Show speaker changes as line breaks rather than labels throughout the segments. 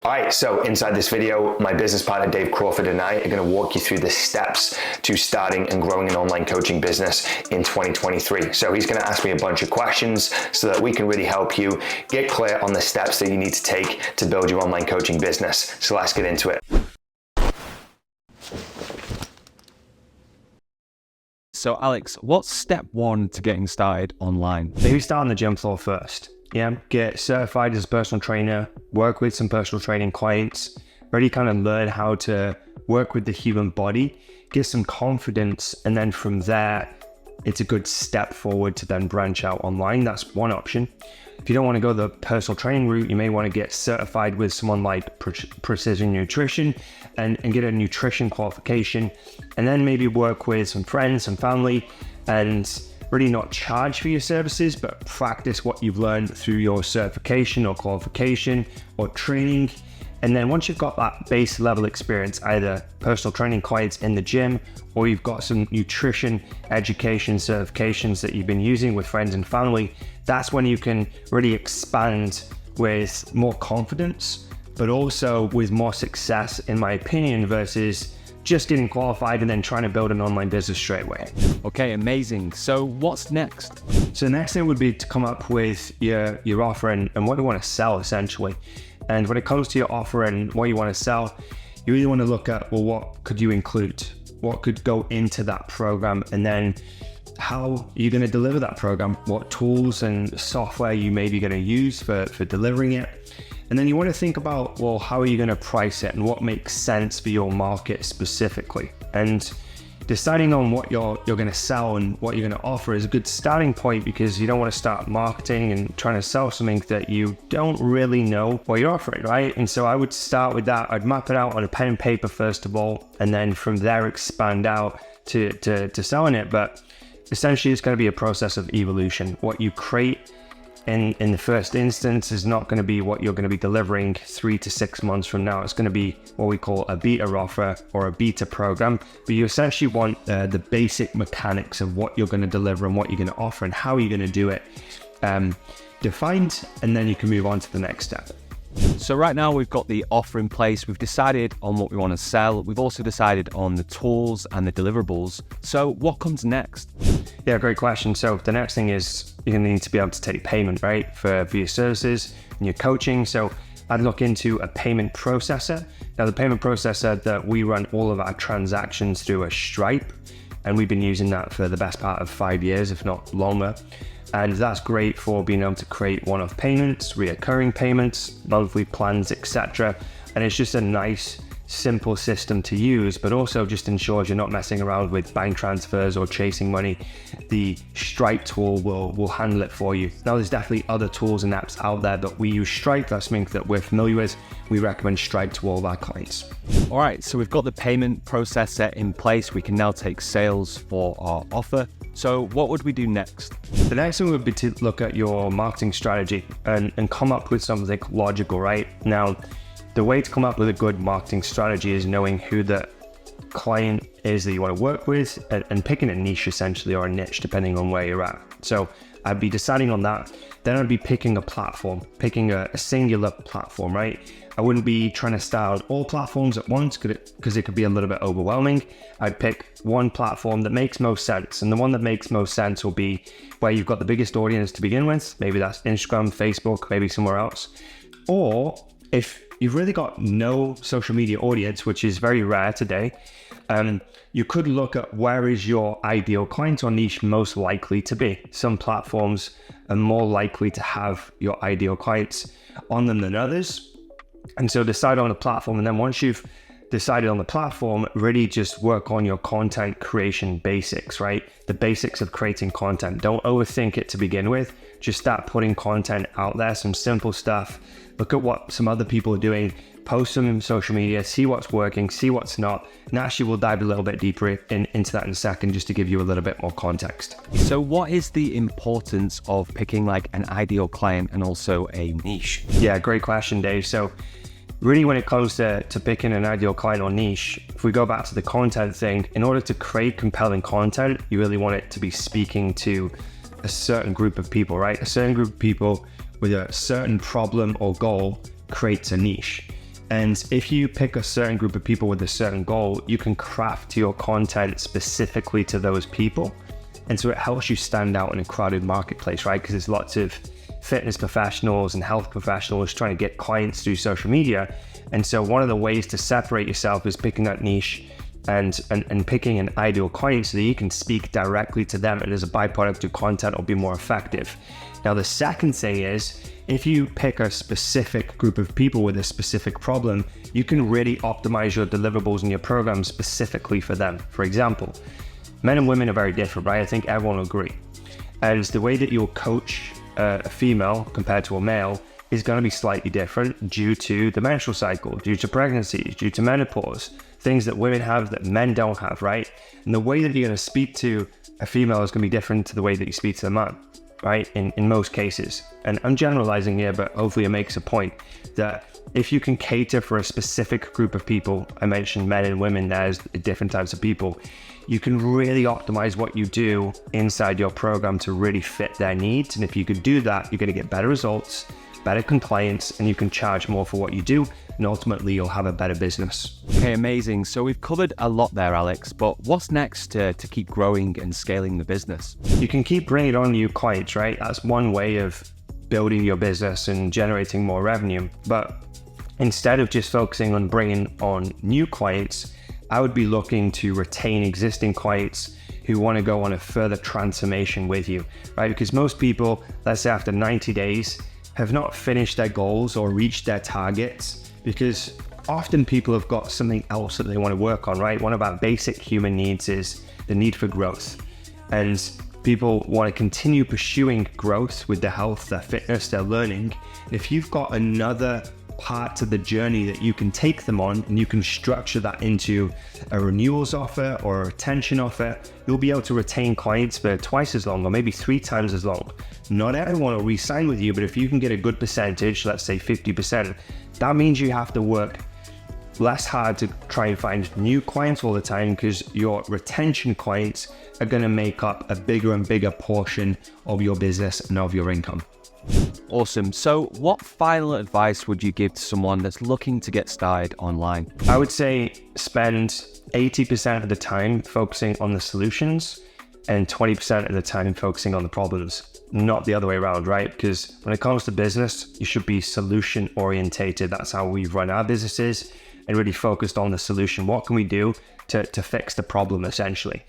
All right, so inside this video, my business partner, Dave Crawford, and I are gonna walk you through the steps to starting and growing an online coaching business in 2023. So he's gonna ask me a bunch of questions so that we can really help you get clear on the steps that you need to take to build your online coaching business. So let's get into it.
So Alex, what's step one to getting started online?
Maybe start on the gym floor first. Yeah, get certified as a personal trainer, work with some personal training clients, really kind of learn how to work with the human body, get some confidence, and then from there, it's a good step forward to then branch out online. That's one option. If you don't want to go the personal training route, you may want to get certified with someone like Precision Nutrition and get a nutrition qualification, and then maybe work with some friends, some family, and really not charge for your services, but practice what you've learned through your certification or qualification or training. And then once you've got that base level experience, either personal training clients in the gym, or you've got some nutrition education certifications that you've been using with friends and family, that's when you can really expand with more confidence, but also with more success, in my opinion, versus just getting qualified and then trying to build an online business straight away.
Okay, amazing. So what's next?
So the next thing would be to come up with your offer and what you want to sell, essentially. And when it comes to your offer and what you want to sell, you really want to look at, well, what could you include? What could go into that program? And then how are you going to deliver that program? What tools and software you may be going to use for delivering it? And then you want to think about, well, how are you going to price it and what makes sense for your market specifically? And deciding on what you're going to sell and what you're going to offer is a good starting point, because you don't want to start marketing and trying to sell something that you don't really know what you're offering, right? And so I would start with that. I'd map it out on a pen and paper first of all, and then from there expand out to selling it. But essentially, it's going to be a process of evolution. What you create in the first instance is not going to be what you're going to be delivering 3 to 6 months from now. It's going to be what we call a beta offer or a beta program, but you essentially want the basic mechanics of what you're going to deliver and what you're going to offer and how you're going to do it defined, and then you can move on to the next step.
So right now we've got the offer in place. We've decided on what we want to sell. We've also decided on the tools and the deliverables. So what comes next?
Yeah, great question. So the next thing is you're going to need to be able to take payment, right, for your services and your coaching. So I'd look into a payment processor. Now, the payment processor that we run all of our transactions through is Stripe, and we've been using that for the best part of 5 years, if not longer. And that's great for being able to create one-off payments, reoccurring payments, monthly plans, etc. And it's just a nice, simple system to use, but also just ensures you're not messing around with bank transfers or chasing money. The Stripe tool will handle it for you. Now, there's definitely other tools and apps out there, but we use Stripe. That's something that we're familiar with. We recommend Stripe to all of our clients.
All right, so we've got the payment processor in place. We can now take sales for our offer. So what would we do next?
The next thing would be to look at your marketing strategy and come up with something logical, right? Now, the way to come up with a good marketing strategy is knowing who the client is that you want to work with and picking a niche, essentially, or a niche, depending on where you're at. So I'd be deciding on that. Then I'd be picking a platform, picking a singular platform, right? I wouldn't be trying to start all platforms at once because it could be a little bit overwhelming. I'd pick one platform that makes most sense. And the one that makes most sense will be where you've got the biggest audience to begin with. Maybe that's Instagram, Facebook, maybe somewhere else. Or if you've really got no social media audience, which is very rare today, you could look at where is your ideal client or niche most likely to be. Some platforms are more likely to have your ideal clients on them than others. And so decide on the platform. And then once you've decided on the platform, really just work on your content creation basics, right? The basics of creating content. Don't overthink it to begin with. Just start putting content out there, some simple stuff. Look at what some other people are doing, post them in social media, see what's working, see what's not. And actually we'll dive a little bit deeper into that in a second, just to give you a little bit more context.
So what is the importance of picking like an ideal client and also a niche?
Yeah, great question, Dave. So really, when it comes to picking an ideal client or niche, if we go back to the content thing, in order to create compelling content, you really want it to be speaking to a certain group of people, right? A certain group of people with a certain problem or goal creates a niche. And if you pick a certain group of people with a certain goal, you can craft your content specifically to those people. And so it helps you stand out in a crowded marketplace, right? Because there's lots of fitness professionals and health professionals trying to get clients through social media. And so one of the ways to separate yourself is picking that niche and picking an ideal client so that you can speak directly to them, and as a byproduct, your content will be more effective. Now, the second thing is, if you pick a specific group of people with a specific problem, you can really optimize your deliverables and your program specifically for them. For example, men and women are very different, right? I think everyone will agree. And the way that you'll coach a female compared to a male is going to be slightly different due to the menstrual cycle, due to pregnancy, due to menopause, things that women have that men don't have, right? And the way that you're going to speak to a female is going to be different to the way that you speak to a man, right? In most cases. And I'm generalizing here, but hopefully it makes a point that if you can cater for a specific group of people, I mentioned men and women, there's different types of people, you can really optimize what you do inside your program to really fit their needs. And if you could do that, you're going to get better results, better compliance, and you can charge more for what you do, and ultimately you'll have a better business.
Okay, amazing. So we've covered a lot there, Alex, but what's next to keep growing and scaling the business?
You can keep bringing on new clients, right? That's one way of building your business and generating more revenue. But instead of just focusing on bringing on new clients, I would be looking to retain existing clients who want to go on a further transformation with you, right? Because most people, let's say after 90 days, have not finished their goals or reached their targets, because often people have got something else that they want to work on, right? One of our basic human needs is the need for growth. And people want to continue pursuing growth with their health, their fitness, their learning. If you've got another part to the journey that you can take them on, and you can structure that into a renewals offer or a retention offer, you'll be able to retain clients for twice as long or maybe 3 times as long. Not everyone will re-sign with you, but if you can get a good percentage, let's say 50%, that means you have to work less hard to try and find new clients all the time, because your retention clients are going to make up a bigger and bigger portion of your business and of your income.
Awesome. So what final advice would you give to someone that's looking to get started online?
I would say spend 80% of the time focusing on the solutions and 20% of the time focusing on the problems, not the other way around, right? Because when it comes to business, you should be solution orientated. That's how we run our businesses, and really focused on the solution. What can we do to fix the problem, essentially?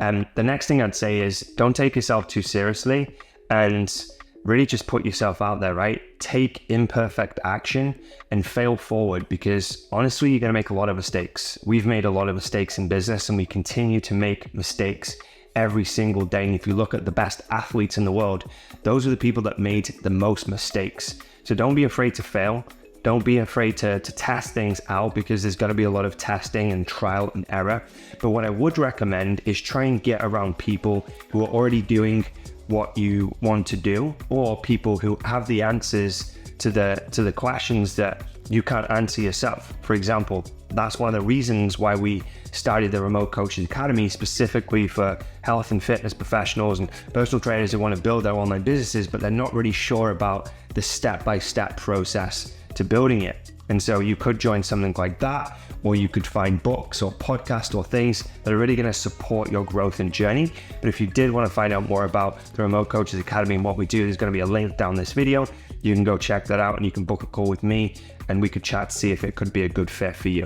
And the next thing I'd say is don't take yourself too seriously, and really just put yourself out there, right? Take imperfect action and fail forward, because honestly, you're going to make a lot of mistakes. We've made a lot of mistakes in business, and we continue to make mistakes every single day. And if you look at the best athletes in the world, those are the people that made the most mistakes. So don't be afraid to fail. Don't be afraid to test things out, because there's got to be a lot of testing and trial and error. But what I would recommend is try and get around people who are already doing what you want to do, or people who have the answers to the questions that you can't answer yourself. For example, that's one of the reasons why we started the Remote Coaches Academy, specifically for health and fitness professionals and personal trainers who want to build their online businesses, but they're not really sure about the step-by-step process to building it. And so you could join something like that, or you could find books or podcasts or things that are really going to support your growth and journey. But if you did want to find out more about the Remote Coaches Academy and what we do, there's going to be a link down this video. You can go check that out, and you can book a call with me, and we could chat to see if it could be a good fit for you.